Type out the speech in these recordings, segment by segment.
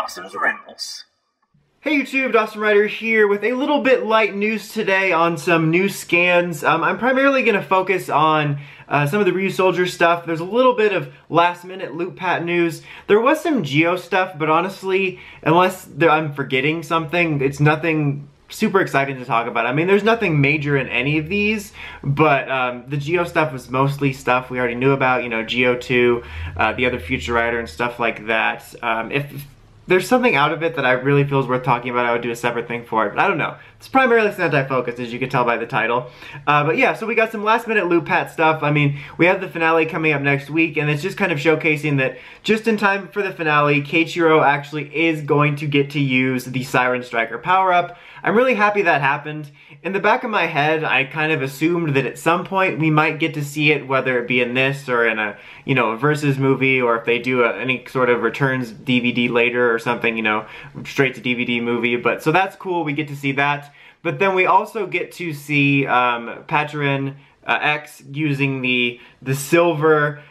Dawson's Rambles. Hey YouTube, Dawson Ryder here with a little bit light news today on some new scans. I'm primarily going to focus on some of the Ryusoulger stuff. There's a little bit of last minute loot pat news. There was some Geo stuff, but honestly, unless I'm forgetting something, it's nothing super exciting to talk about. I mean, there's nothing major in any of these, but the Geo stuff was mostly stuff we already knew about, you know, Geo 2, the other Future Rider and stuff like that. If there's something out of it that I really feel is worth talking about, I would do a separate thing for it, but I don't know. It's primarily Sentai focused, as you can tell by the title. But yeah, so we got some last minute loot pat stuff. I mean, we have the finale coming up next week, and it's just kind of showcasing that just in time for the finale, Keiichiro actually is going to get to use the Siren Striker power-up. I'm really happy that happened. In the back of my head, I kind of assumed that at some point we might get to see it, whether it be in this or in a, you know, a Versus movie, or if they do any sort of Returns DVD later or something, you know, straight to DVD movie. But so that's cool, we get to see that. But then we also get to see Patranger X using the silver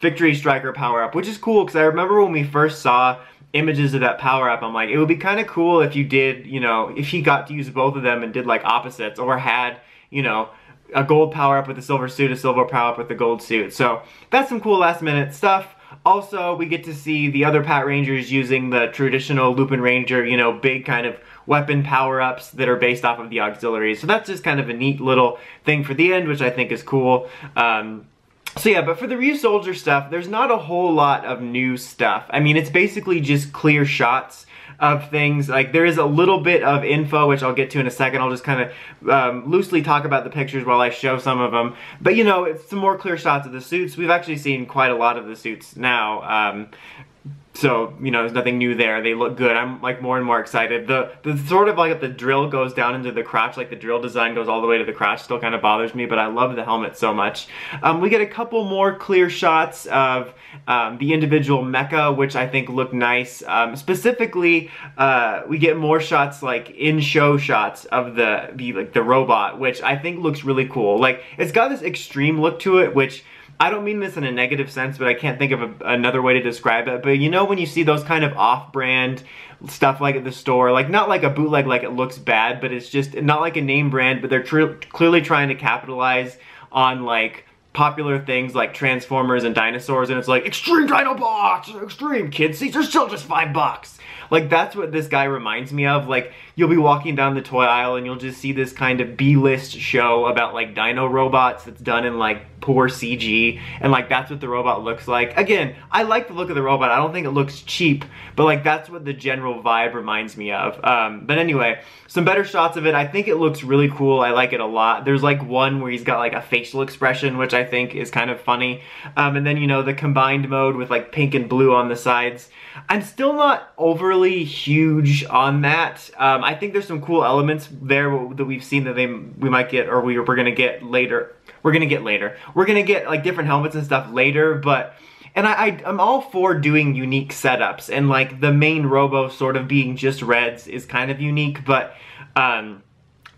Victory Striker power-up, which is cool because I remember when we first saw images of that power-up, I'm like, it would be kind of cool if you did, you know, if he got to use both of them and did like opposites, or had, you know, a gold power-up with a silver suit, a silver power-up with the gold suit. So that's some cool last minute stuff. Also, we get to see the other Patrangers using the traditional Lupin Ranger, you know, big kind of weapon power-ups that are based off of the auxiliaries. So that's just kind of a neat little thing for the end, which I think is cool. So yeah, but for the Ryusoulger stuff, there's not a whole lot of new stuff. I mean, it's basically just clear shots of things. Like, there is a little bit of info, which I'll get to in a second. I'll just kind of loosely talk about the pictures while I show some of them. But, you know, it's some more clear shots of the suits. We've actually seen quite a lot of the suits now. So, you know, there's nothing new there. They look good. I'm, like, more and more excited. The sort of, like, the drill goes down into the crotch, like, the drill design goes all the way to the crotch, still kind of bothers me, but I love the helmet so much. We get a couple more clear shots of the individual mecha, which I think look nice. Specifically, we get more shots, like, in-show shots of the robot, which I think looks really cool. Like, it's got this extreme look to it, which I don't mean this in a negative sense, but I can't think of another way to describe it. But you know when you see those kind of off-brand stuff like at the store, like not like a bootleg like it looks bad, but it's just not like a name brand, but they're clearly trying to capitalize on like popular things like Transformers and dinosaurs, and it's like, Extreme Dinobots! Extreme, kids, these are still just $5. Like, that's what this guy reminds me of. Like, you'll be walking down the toy aisle and you'll just see this kind of B-list show about, like, dino robots that's done in, like, poor CG, and, like, that's what the robot looks like. Again, I like the look of the robot. I don't think it looks cheap, but, like, that's what the general vibe reminds me of. But anyway, some better shots of it. I think it looks really cool. I like it a lot. There's, like, one where he's got, like, a facial expression, which I think is kind of funny. And then, you know, the combined mode with, like, pink and blue on the sides. I'm still not overly huge on that. I think there's some cool elements there that we've seen that we might get, or we're gonna get later. We're gonna get like different helmets and stuff later, but and I'm all for doing unique setups, and like the main robo sort of being just reds is kind of unique, but I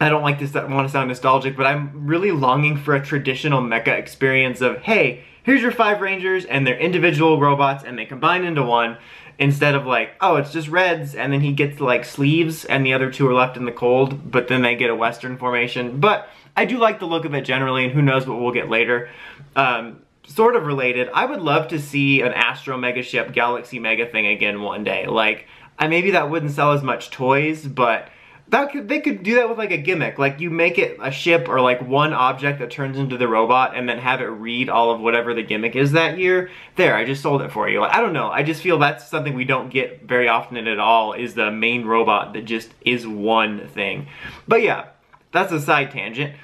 don't like this, I want to sound nostalgic, but I'm really longing for a traditional mecha experience of, hey, here's your 5 Rangers and they're individual robots and they combine into one, instead of like, oh, it's just reds and then he gets like sleeves and the other 2 are left in the cold, but then they get a Western formation. But I do like the look of it generally, and who knows what we'll get later. Sort of related, I would love to see an Astro Mega Ship Galaxy Mega thing again one day. Like, maybe that wouldn't sell as much toys, but they could do that with like a gimmick. Like, you make it a ship or like one object that turns into the robot and then have it read all of whatever the gimmick is that year. There, I just sold it for you. Like, I don't know, I just feel that's something we don't get very often at all, is the main robot that just is one thing. But yeah, that's a side tangent.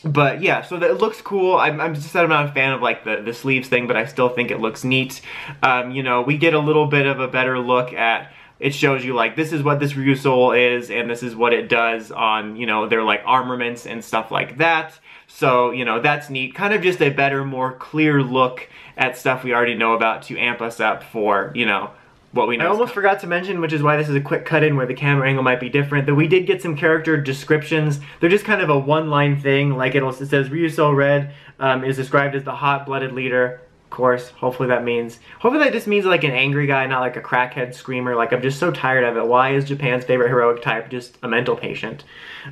But yeah, so it looks cool. I'm just I'm not a fan of like the sleeves thing, but I still think it looks neat. You know, we get a little bit of a better look at, it shows you like, this is what this Ryusoul is, and this is what it does on, you know, their like armaments and stuff like that. So, you know, that's neat. Kind of just a better, more clear look at stuff we already know about to amp us up for, you know, what we know. I almost forgot to mention, which is why this is a quick cut-in where the camera angle might be different, that we did get some character descriptions. They're just kind of a one-line thing. Like, it says Ryusoul Red is described as the hot-blooded leader. Of course, hopefully that just means like an angry guy, not like a crackhead screamer. Like, I'm just so tired of it. Why is Japan's favorite heroic type just a mental patient?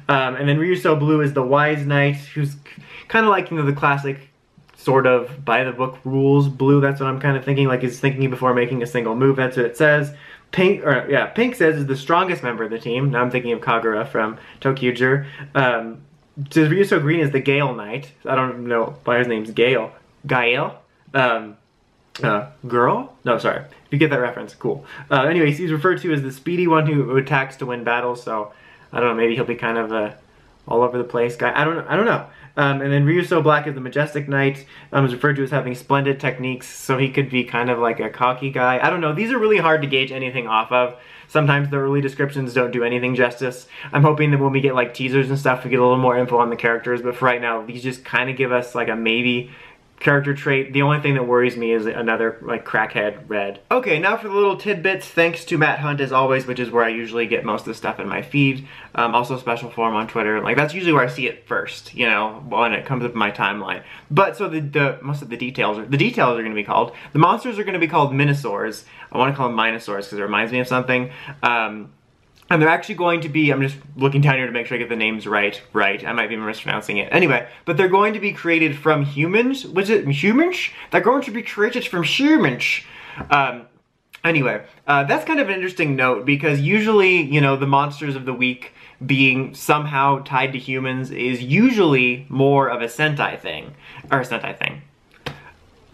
And then Ryuso Blue is the wise knight, who's kind of like, you know, the classic sort of by the book rules blue. That's what I'm kind of thinking, like he's thinking before making a single move. That's what it says. Pink says is the strongest member of the team. Now I'm thinking of Kagura from Tokuger. Says Ryuso Green is the Gale Knight. I don't know why his name's Gale. Gael? Girl? No, sorry. If you get that reference, cool. Anyway, he's referred to as the speedy one who attacks to win battles, so I don't know, maybe he'll be kind of a all over the place guy. I don't know. And then Ryuso Black is the Majestic Knight. Is referred to as having splendid techniques, so he could be kind of like a cocky guy. I don't know. These are really hard to gauge anything off of. Sometimes the early descriptions don't do anything justice. I'm hoping that when we get like teasers and stuff, we get a little more info on the characters, but for right now, these just kind of give us like a maybe character trait. The only thing that worries me is another like crackhead red. Okay, now for the little tidbits. Thanks to Matt Hunt as always, which is where I usually get most of the stuff in my feed. Also special form on Twitter. Like that's usually where I see it first, you know, when it comes up in my timeline. But so most of the details are going to be called. The monsters are going to be called Minosaurs. I want to call them Minosaurs because it reminds me of something. And they're actually going to be, I'm just looking down here to make sure I get the names right. I might be mispronouncing it. Anyway, but they're going to be created from humans. Was it humans? They're going to be created from humans. Anyway, that's kind of an interesting note because usually, you know, the monsters of the week being somehow tied to humans is usually more of a Sentai thing.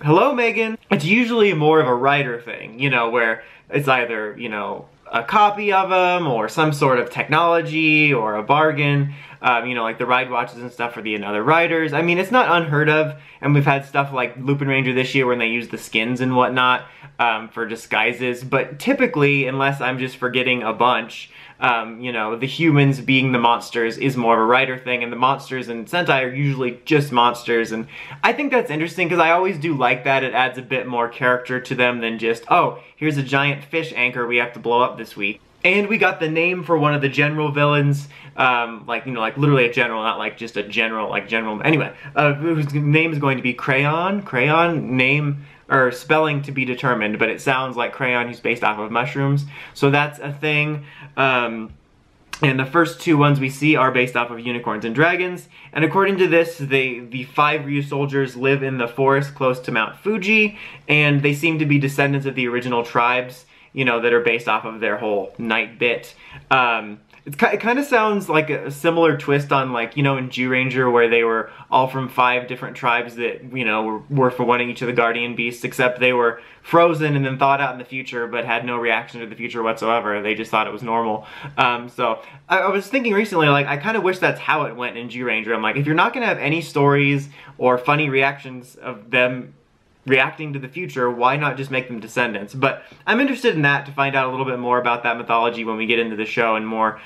Hello, Megan. It's usually more of a writer thing, you know, where it's either, you know, a copy of them or some sort of technology or a bargain, you know, like the ride watches and stuff for the other riders. I mean, it's not unheard of, and we've had stuff like Lupin Ranger this year when they use the skins and whatnot for disguises, but typically, unless I'm just forgetting a bunch, you know, the humans being the monsters is more of a writer thing, and the monsters in Sentai are usually just monsters, and I think that's interesting because I always do like that. It adds a bit more character to them than just, oh, here's a giant fish anchor we have to blow up this week. And we got the name for one of the general villains, like, you know, like literally a general, not like just a general, like general, anyway, whose name is going to be Crayon, name, or spelling to be determined, but it sounds like Crayon, who's based off of mushrooms, so that's a thing. And the first two ones we see are based off of unicorns and dragons, and according to this, the 5 Ryusoulgers live in the forest close to Mount Fuji, and they seem to be descendants of the original tribes, you know, that are based off of their whole night bit. It kind of sounds like a similar twist on, like, you know, in Zyuranger where they were all from 5 different tribes that, you know, were for one of each of the guardian beasts, except they were frozen and then thawed out in the future but had no reaction to the future whatsoever. They just thought it was normal. So I was thinking recently, like, I kind of wish that's how it went in Zyuranger. I'm like, if you're not going to have any stories or funny reactions of them reacting to the future, why not just make them descendants? But I'm interested in that, to find out a little bit more about that mythology when we get into the show and more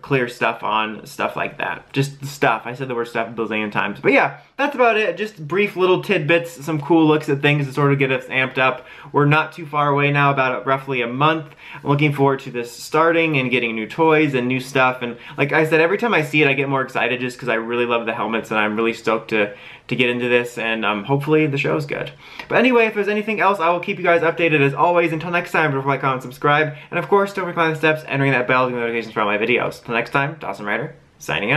clear stuff on stuff like that. Just stuff. I said the word stuff a bazillion times. But yeah, that's about it. Just brief little tidbits, some cool looks at things to sort of get us amped up. We're not too far away now, about roughly a month. I'm looking forward to this starting and getting new toys and new stuff. And like I said, every time I see it, I get more excited just because I really love the helmets and I'm really stoked to get into this, and hopefully the show's good. But anyway, if there's anything else, I will keep you guys updated as always. Until next time, don't forget to like, comment, subscribe, and of course, don't forget to climb the steps and ring that bell to get notifications for all my videos. Until next time, Dawson Rider, signing out.